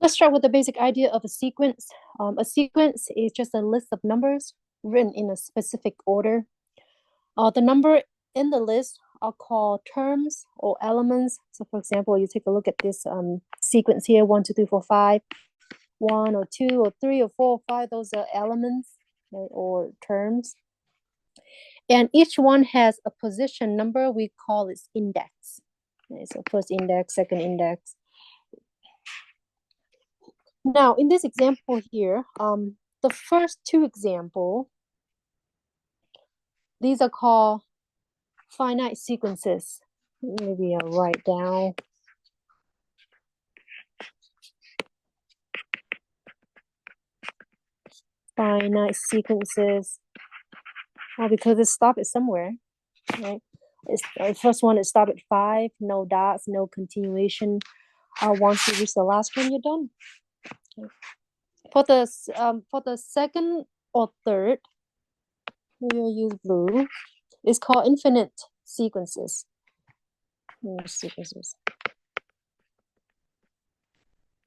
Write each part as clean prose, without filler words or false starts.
Let's start with the basic idea of a sequence. A sequence is just a list of numbers written in a specific order. The number in the list are called terms or elements. So for example, you take a look at this sequence here, 1, 2, 3, 4, 5, 1 or 2 or 3 or 4 or 5, those are elements, right, or terms. And each one has a position number, we call its index. Okay, so first index, second index. Now, in this example here, the first two examples, these are called finite sequences. Maybe I'll write down. Finite sequences. Because it stopped somewhere, right? The first one, it stopped at 5, no dots, no continuation. Once you reach the last one, you're done. Okay. For the second or third, we'll use blue. It's called infinite sequences. Sequences.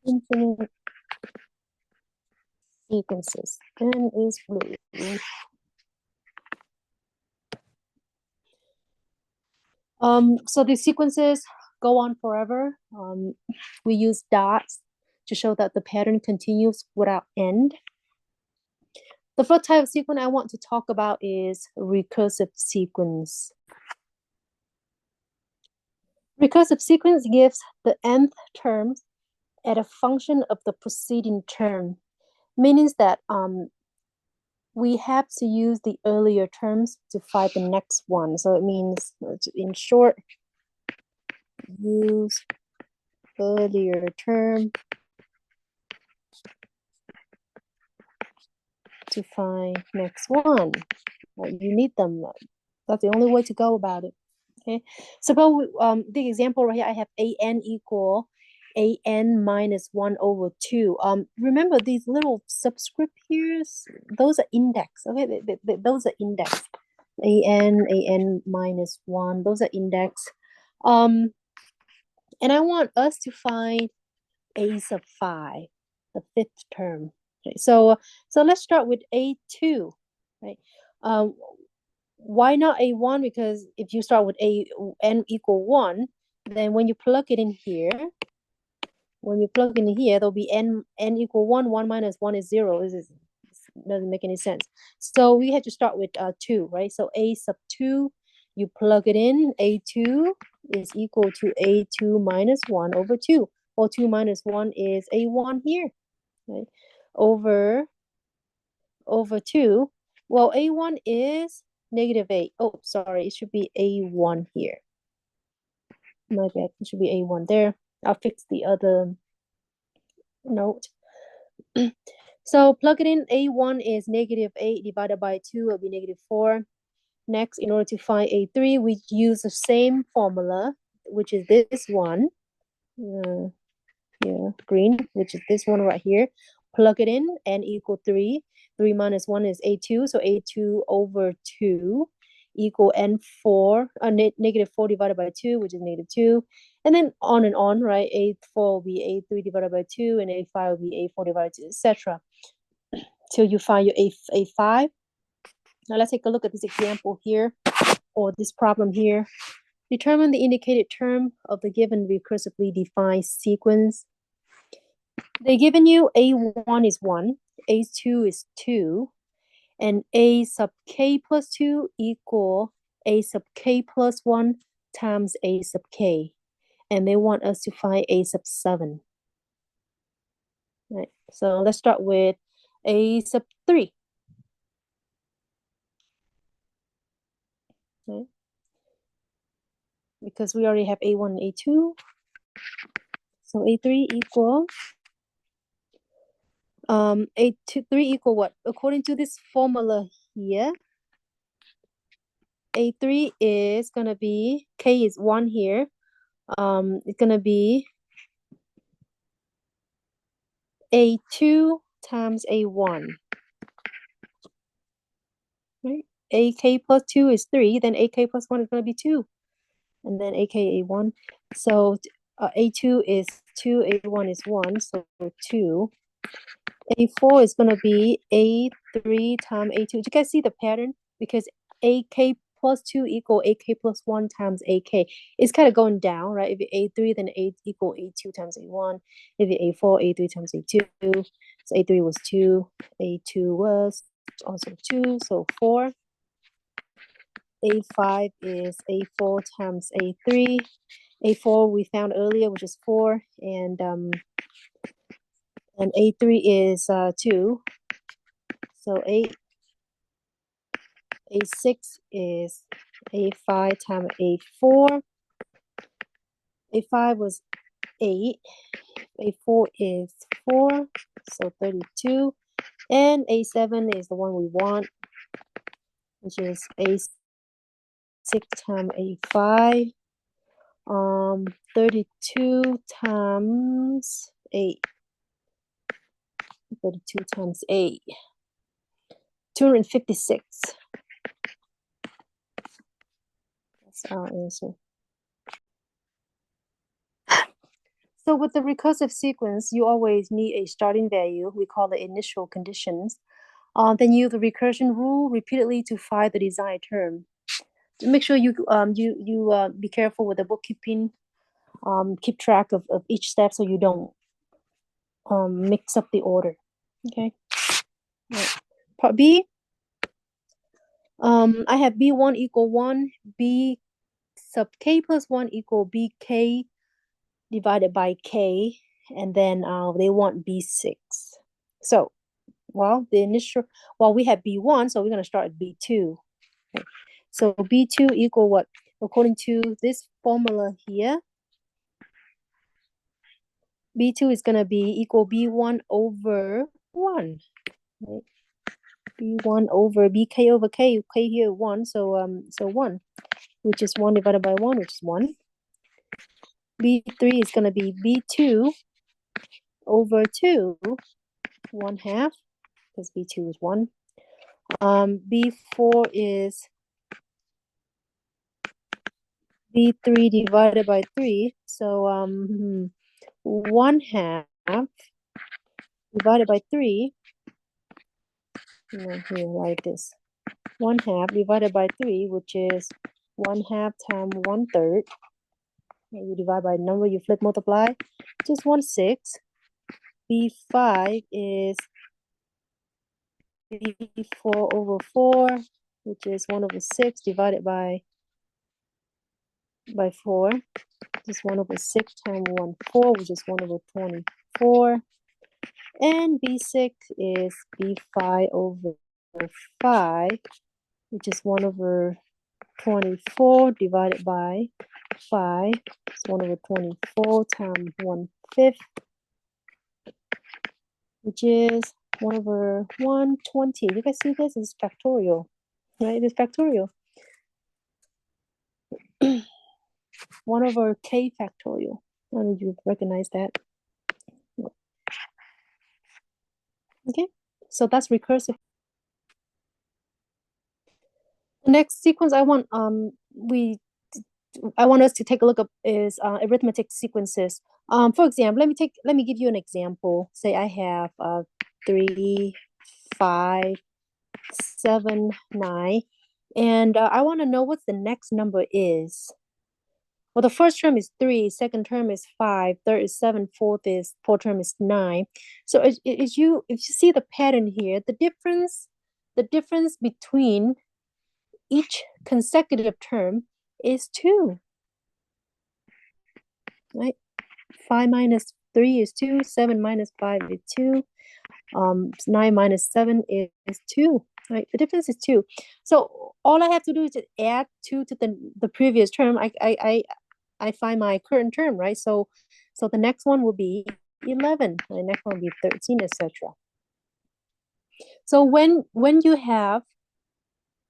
Infinite sequences. And is blue. So the sequences go on forever. We use dots to show that the pattern continues without end. The first type of sequence I want to talk about is recursive sequence. Recursive sequence gives the nth term as a function of the preceding term, meaning that we have to use the earlier terms to find the next one. So it means, in short, use earlier term to find next one. You need them. That's the only way to go about it. Okay. Suppose the example right here, I have an equal an minus 1 over 2. Remember these little subscript here, those are index. Okay, those are index. an minus 1, those are index. And I want us to find a sub 5, the fifth term. Okay, so let's start with a2, right? Why not a1? Because if you start with n equal 1, then when you plug it in here, there'll be n equal 1, 1 minus 1 is 0. This doesn't make any sense. So we have to start with 2, right? So a sub 2, you plug it in, a2 is equal to a2 minus 1 over 2. Or 2 minus 1 is a1 here, right? Over 2. Well, a1 is negative 8. Oh, sorry, it should be a1 here. My bad, it should be a1 there. I'll fix the other note. So plug it in, a1 is negative 8 divided by 2 will be negative 4. Next, in order to find a3, we use the same formula, which is this one. Green, which is this one right here. Plug it in, n equal 3. 3 minus 1 is a2, so a2 over 2 equal n4, negative 4 divided by 2, which is negative 2. And then on, right? A4 will be a3 divided by 2, and a5 will be a4 divided by 2, etc. Till you find your a5. Now let's take a look at this example here, or this problem here. Determine the indicated term of the given recursively defined sequence. They're giving you a1 is 1, a2 is 2, and a sub k plus 2 equal a sub k plus 1 times a sub k. And they want us to find a sub 7. Right. So let's start with a sub 3. Okay. Because we already have a1 and a2. So a3 equal a2 3 equal what? According to this formula here, a3 is gonna be, k is 1 here. It's gonna be a2 times a1. Right? AK plus 2 is 3, then AK plus 1 is gonna be 2. And then AK A1. So a2 is 2, A1 is 1, so 2. A4 is going to be A3 times A2. Do you guys see the pattern? Because AK plus 2 equal AK plus 1 times AK. It's kind of going down, right? If it's A3, then A equal A2 times A1. If it's A4, A3 times A2. So A3 was 2. A2 was also 2, so 4. A5 is A4 times A3. A4 we found earlier, which is 4, and A3 is 2. So A6 is A5 times A4. A5 was 8. A4 is 4, so 32. And A7 is the one we want, which is A6 times A5. 32 times 8. 32 times 8. 256. That's our answer. So with the recursive sequence, you always need a starting value. We call it initial conditions. Then use the recursion rule repeatedly to find the desired term. Make sure you be careful with the bookkeeping. Keep track of each step so you don't mix up the order. Okay. Right. Part B. I have B1 equal 1, B sub k plus 1 equal bk divided by k, and then they want B6. So, well, we have B1, so we're going to start at B2. Okay. So B2 equal what? According to this formula here, B2 is going to be equal B1 over 1. Right? B1 over BK over K. K here 1, so 1, which is 1 divided by 1, which is 1. B3 is going to be B2 over 2, 1/2, because B2 is 1. B4 is B3 divided by 3, so 1/2 divided by 3, here like this, 1/2 divided by 3, which is 1/2 times 1/3. And you divide by number, you flip multiply, just 1/6. B5 is B4 over 4, which is 1 over 6 divided by 4. Just 1 over 6 times 1, 4, which is 1 over 24. And B6 is B5 over 5, which is 1 over 24 divided by 5. It's 1 over 24 times 1/5, which is 1 over 120. You guys see this? It's factorial, right? It's factorial. 1 over k factorial. I don't know if you recognize that. Okay, so that's recursive. The next sequence I want us to take a look at is arithmetic sequences. For example, let me give you an example. Say I have 3, 5, 7, 9, and I want to know what the next number is. Well, the first term is 3, second term is 5, third is 7, fourth term is 9. So if you see the pattern here, the difference between each consecutive term is 2. Right? 5 minus 3 is 2, 7 minus 5 is 2, 9 minus 7 is 2. Right? The difference is 2. So all I have to do is just add 2 to the previous term. I find my current term, right? So the next one will be 11. The next one will be 13, etc. So when you have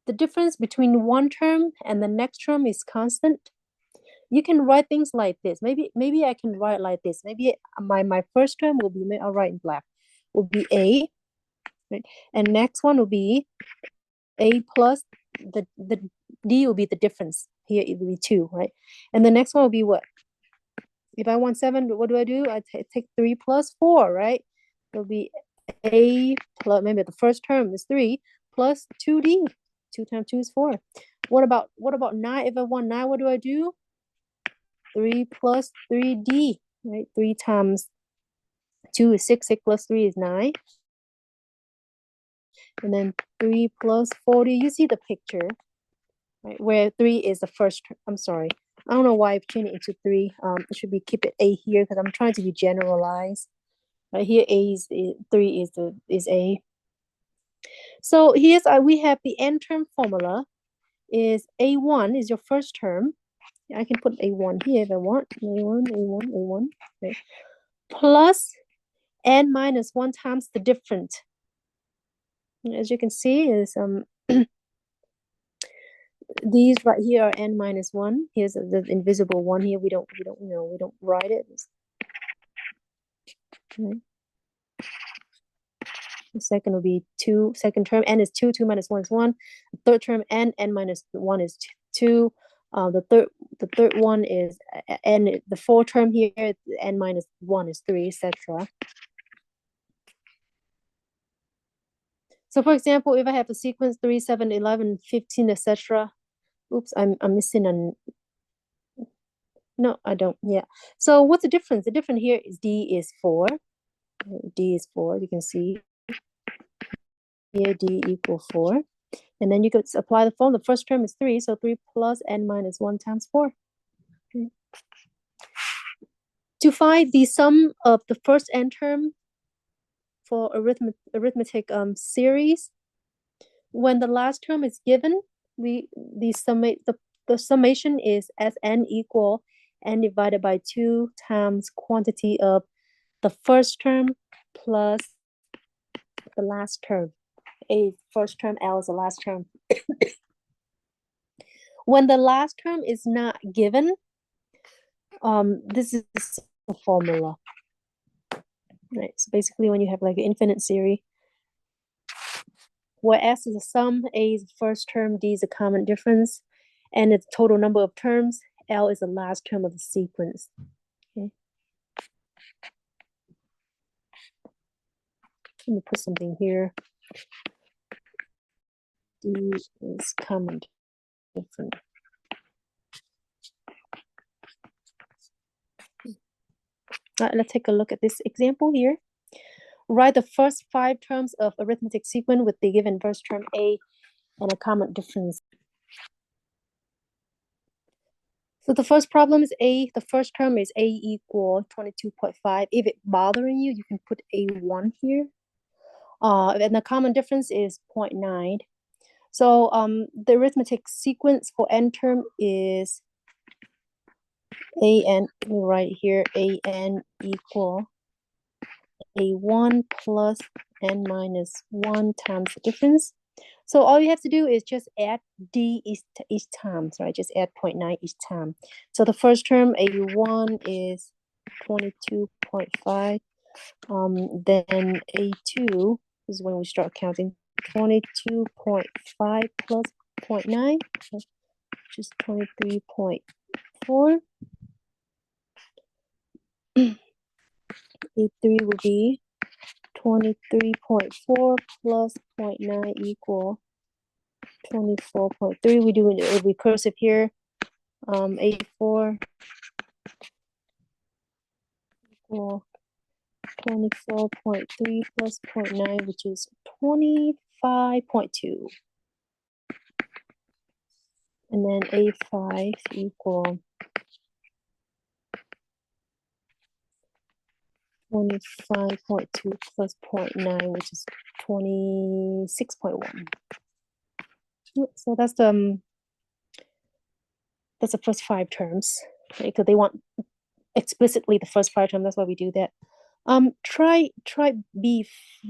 the difference between one term and the next term is constant, you can write things like this. Maybe I can write like this. Maybe my first term will be, I'll write in black, will be A, right? And next one will be A plus the D will be the difference. Here it will be 2, right? And the next one will be what? If I want 7, what do? I take 3 plus 4, right? It'll be A plus, maybe the first term is 3 plus 2D. 2 times 2 is 4. What about 9? If I want 9, what do I do? 3 plus 3D, right? 3 times 2 is 6. 6 plus 3 is 9. And then 3 plus 40. You see the picture, right? Where 3 is the first term. I'm sorry. I don't know why I've changed it into 3. It should be keep it A here because I'm trying to be generalized. Right here, A is 3 is A. So here's we have the n term formula. Is A1 is your first term. I can put A1 here if I want. A1, A1, A1. Okay. Plus n minus 1 times the different. As you can see, is these right here are n minus 1. Here's the invisible one here. We don't write it. Okay. The second will be 2. Second term n is 2. 2 minus 1 is 1. The third term n minus 1 is 2. The third one is n. The fourth term here n minus 1 is 3, etc. So for example, if I have a sequence 3, 7, 11, 15, etc. Oops, I'm missing an. No, I don't. Yeah. So what's the difference? The difference here is D is 4. D is 4. You can see here D equal 4. And then you could apply the formula. The first term is 3. So 3 plus n minus 1 times 4. Okay. To find the sum of the first n term for arithmetic series, when the last term is given, the summation is as n equal n divided by 2 times quantity of the first term plus the last term. A first term, L is the last term. When the last term is not given, this is the formula. Right. So basically when you have like an infinite series, where S is a sum, A is the first term, D is a common difference, and the total number of terms, L is the last term of the sequence. Okay. Let me put something here. D is common difference. Let's take a look at this example here. Write the first 5 terms of arithmetic sequence with the given first term A and a common difference. So the first problem is A. The first term is A equal 22.5. If it's bothering you, you can put A1 here. And the common difference is 0.9. So the arithmetic sequence for n term is an, right here, an equal a1 plus n minus 1 times the difference. So all you have to do is just add d each time. So I just add 0.9 each time. So the first term, a1 is 22.5. Then a2 is when we start counting. 22.5 plus 0.9, which is 23.4. A3 will be 23.4 plus 0.9 equal 24.3. We do a recursive here. A4 equal 24.3 plus 0.9, which is 25.2. And then A5 equal 25.2 plus 0.9, which is 26.1. So that's the first 5 terms, right? Because they want explicitly the first 5 terms. That's why we do that. Try B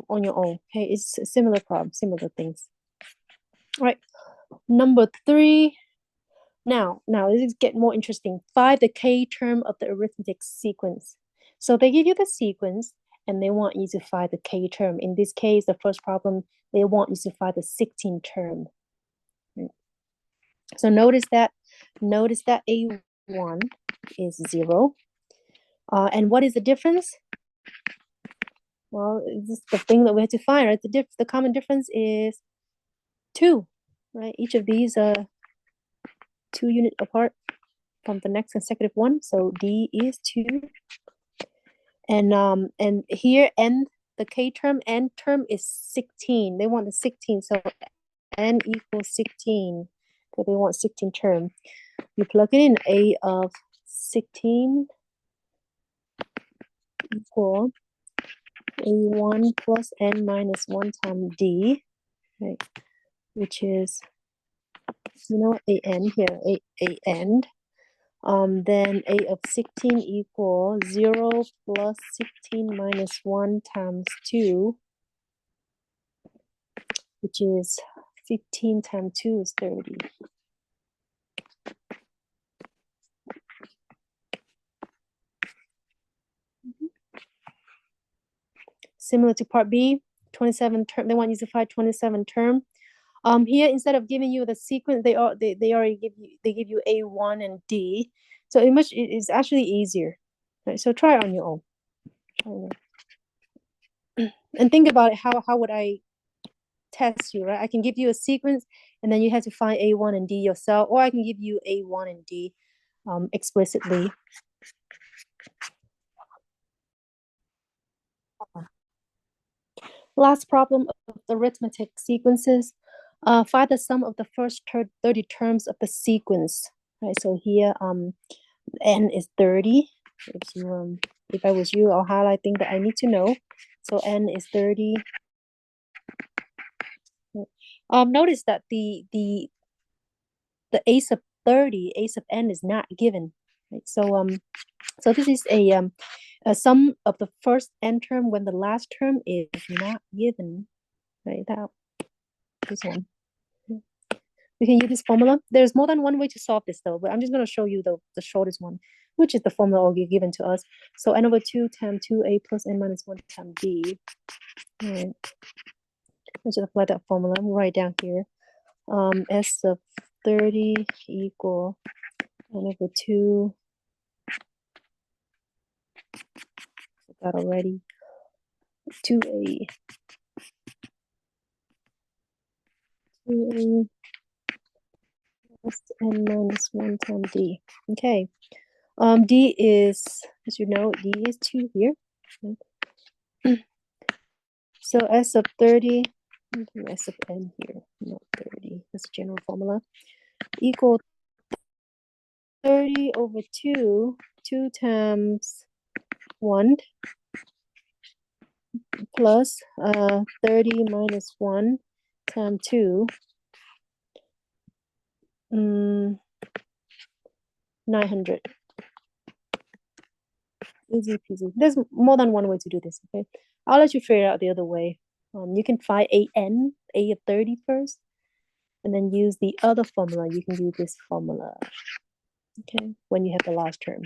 on your own. Okay, it's a similar problem, similar things. All right, number 3. Now this is getting more interesting. 5, the K term of the arithmetic sequence. So they give you the sequence and they want you to find the K term. In this case, the first problem, they want you to find the 16th term. So notice that A1 is 0. And what is the difference? Well, this is the thing that we have to find, right? The common difference is 2, right? Each of these are 2 units apart from the next consecutive one. So D is 2. And here n, the k term, n term is 16. They want the 16, so n equals 16. So they want 16 term. You plug it in, a of 16 equal a1 plus n minus 1 times d, right? Which is, you know, an here, an. Then a of 16 equal 0 plus 16 minus 1 times 2, which is 15 times 2 is 30. Similar to part B, 27 term, they want you to find 27 term. Here, instead of giving you the sequence, they already give you A1 and D. So it's actually easier. Right? So try it on your own. And think about it, how would I test you, right? I can give you a sequence and then you have to find A1 and D yourself, or I can give you A1 and D explicitly. Last problem of the arithmetic sequences. Find the sum of the first 30 terms of the sequence. Right, so here n is 30. If I was you, I'll highlight things that I need to know. So n is 30. Notice that the ace of 30, ace of n is not given. Right? So this is a sum of the first n term when the last term is not given. Right? This one. We can use this formula. There's more than one way to solve this though, but I'm just going to show you the shortest one, which is the formula already given to us. So n over 2 times 2a plus n minus 1 times b. All right. Let's just apply that formula. I'm write down here. S of 30 equal n over 2. Got already. 2a. 2a plus n minus 1 times d. Okay. D is, as you know, D is 2 here. So S of 30, S of n here, not 30. That's a general formula. Equal 30 over 2, 2 times 1 plus 30 minus 1 times 2. 900. Easy peasy. There's more than one way to do this, okay? I'll let you figure out the other way. You can find a of 30 first, and then use the other formula. You can use this formula, okay, when you have the last term.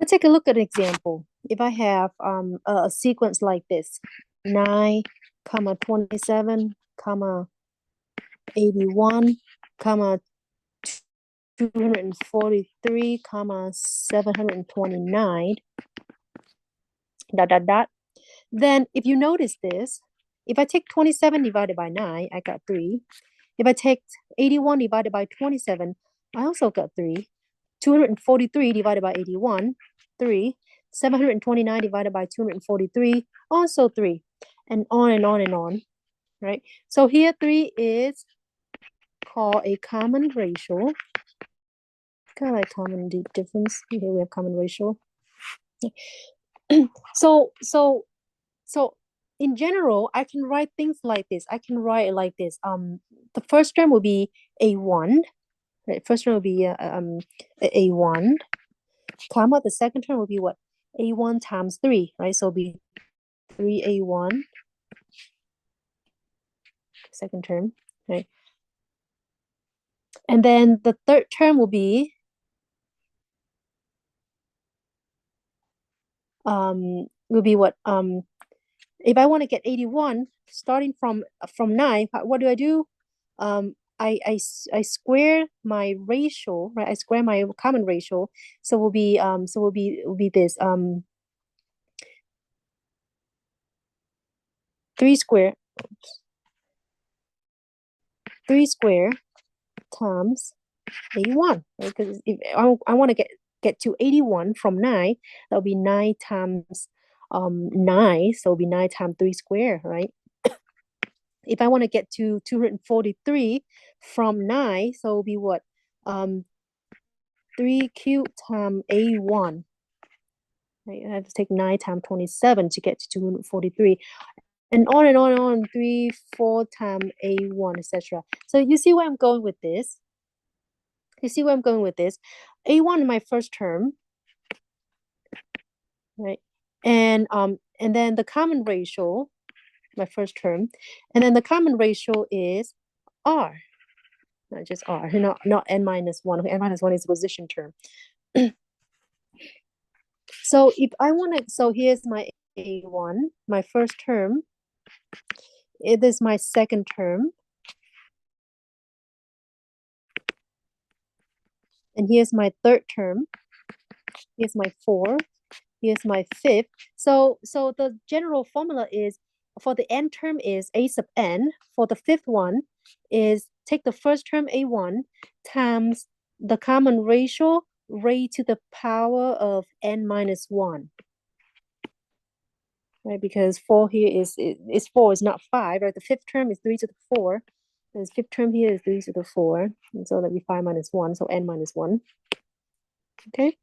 Let's take a look at an example. If I have a sequence like this, 9, 27, 81, 243, 729, dot, dot, dot. Then if you notice this, if I take 27 divided by 9, I got 3. If I take 81 divided by 27, I also got 3. 243 divided by 81, 3. 729 divided by 243, also 3. And on and on and on, right? So here 3 is called a common ratio. Kind of like common difference. Here we have common ratio. So in general, I can write things like this. I can write it like this. The first term will be a1. Right? First term will be a1, comma. The second term will be what? A1 times 3, right? So it'll be 3a1. Second term, right? And then the third term will be what? If I want to get 81, starting from 9, what do? I square my ratio, right? I square my common ratio, so will be this 3 square 3 square times 81, right? Because if I want to get to 81 from 9, that'll be 9 times 9, so it'll be 9 times 3 square, right? If I want to get to 243 from 9, so it'll be what? 3 cubed times A1. Right? I have to take 9 times 27 to get to 243. And on and on and on, 3, 4 times A1, etc. So you see where I'm going with this? You see where I'm going with this? A1 in my first term, right? And then the common ratio, my first term, and then the common ratio is R, not just R, not n minus 1. N minus 1 is a position term. So if I want to, so here's my A1, my first term. It is my second term. And here's my third term. Here's my fourth. Here's my fifth. So the general formula is for the n term is a sub n. For the fifth one is take the first term a1 times the common ratio raised to the power of n minus 1. Right, because 4 here is 4, is not 5, right? The fifth term is 3 to the 4. The fifth term here is 3 to the 4. And so that'll be 5 minus 1, so n minus 1. Okay.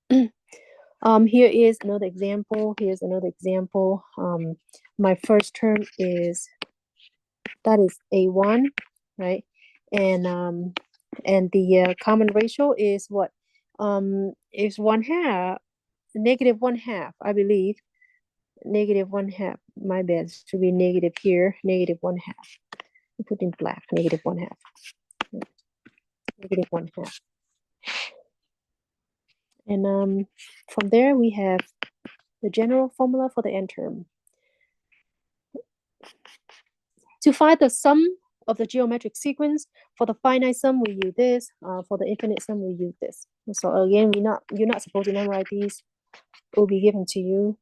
Here is another example. Here's another example. My first term is, that is A1, right? And the common ratio is what? Is 1/2, negative 1/2, I believe. Negative 1/2. My bad. It should be negative here. Negative 1/2. Put in black. Negative 1/2. Negative 1/2. And from there we have the general formula for the n term. To find the sum of the geometric sequence, for the finite sum we use this. For the infinite sum we use this. So again, you're not supposed to memorize these. It will be given to you.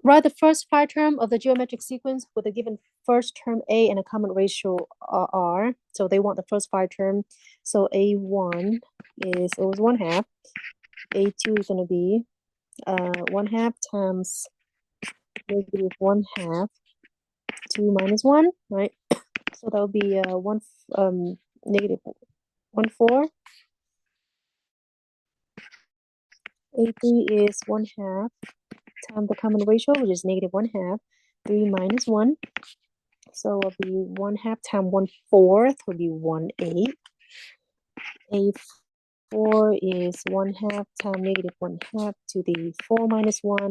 Write the first 5 term of the geometric sequence with a given first term a and a common ratio r. So they want the first 5 term. So a1 is always 1/2. A2 is going to be 1/2 times negative 1/2. 2 minus 1, right? So that would be negative 1/4. A3 is 1/2 times the common ratio, which is negative 1/2. 3 minus 1. So it'll be 1/2 times 1/4 will be 1/8. A4 is 1/2 times negative 1/2 to the 4 minus 1.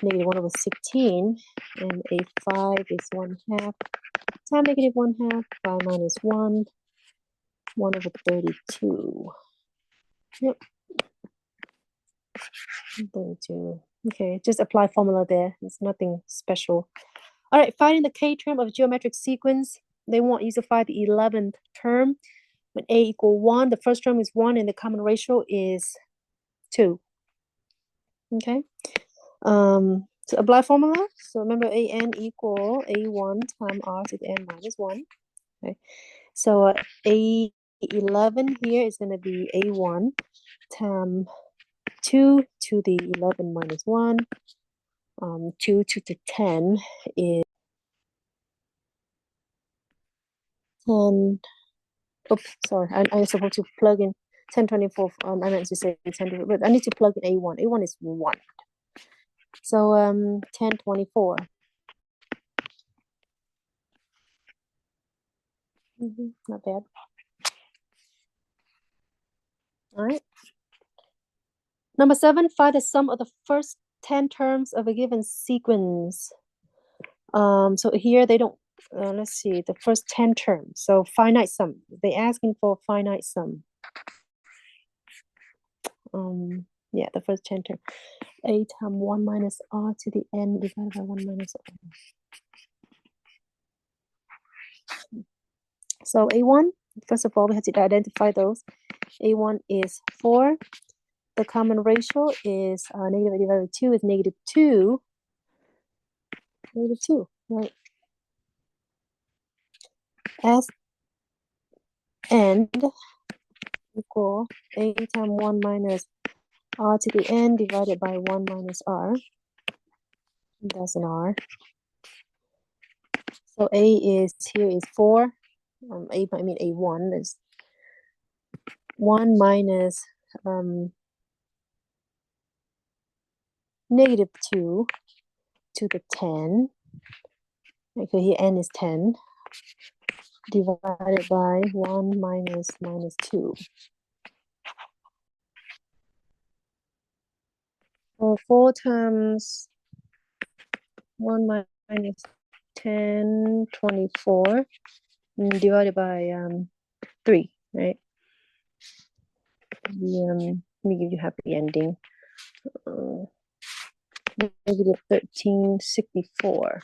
Negative 1/16. And A5 is 1/2 times negative 1/2. 5 minus 1. 1/32. Yep. 32. Okay, just apply formula there. It's nothing special. All right, finding the k term of geometric sequence. They want you to find the 11th term. When a equal 1, the first term is 1 and the common ratio is 2. Okay. So apply formula. So remember an equal a1 times r to the n minus 1. Okay. So a11 here is going to be a1 times 2 to the 11 minus 1. 2 to the 10 is 10. Oops, sorry. I'm supposed to plug in 1024. I meant to say 10, but I need to plug in a1. A1 is 1. So 1024. Not bad. All right. Number 7, find the sum of the first 10 terms of a given sequence. So here they don't, let's see, the first 10 terms. So finite sum. They asking for finite sum. Yeah, the first 10 term. A times 1 minus r to the n divided by 1 minus r. So A1, first of all, we have to identify those. A1 is 4. The common ratio is negative divided by 2 is negative 2. Negative 2, right? S and equal A times 1 minus R to the n divided by 1 minus R. That's an R. So A is here is 4. A1 is 1 minus negative 2 to the 10. Okay, here n is 10 divided by 1 minus 2. So 4 times 1 minus 10, 24, divided by 3, right? Let me give you happy ending. Negative 1364.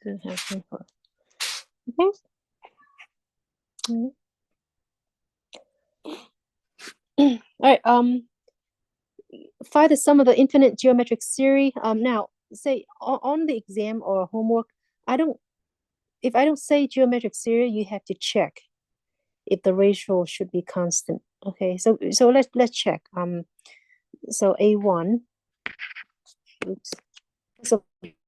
Okay. All right. Find the sum of the infinite geometric series. Now, say on the exam or homework, if I don't say geometric series, you have to check if the ratio should be constant. Okay, so let's check. So A1, oops. So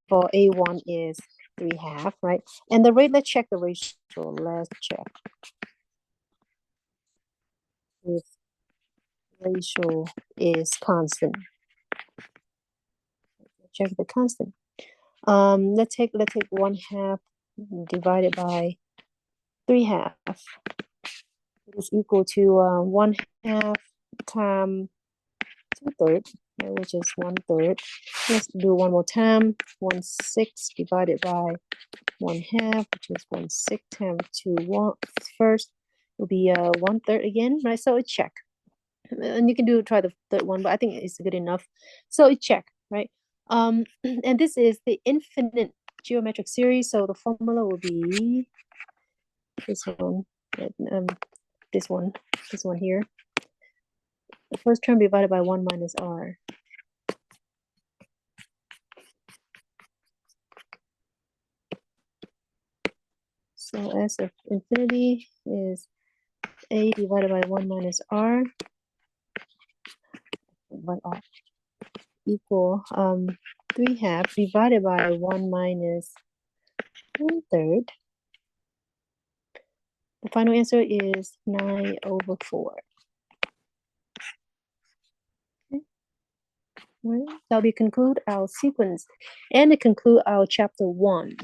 for A1 is 3/2, right? And the rate, let's check the ratio. Let's check if ratio is constant. Check the constant. Let's take 1/2 divided by 3/2. It is equal to 1/2 times 2/3, which is 1/3. Let's do one more time. 1/6 divided by 1/2, which is 1/6 times 2 first, will be 1/3 again, right? So it's check. And you can try the third one, but I think it's good enough. So it's check, right? And this is the infinite geometric series. So the formula will be this one, this one here. The first term divided by 1 minus R. So S of infinity is A divided by 1 minus R by R equal 3/2 divided by 1 minus 1/3. The final answer is 9/4. Okay. Right. Now we conclude our sequence and conclude our chapter 1.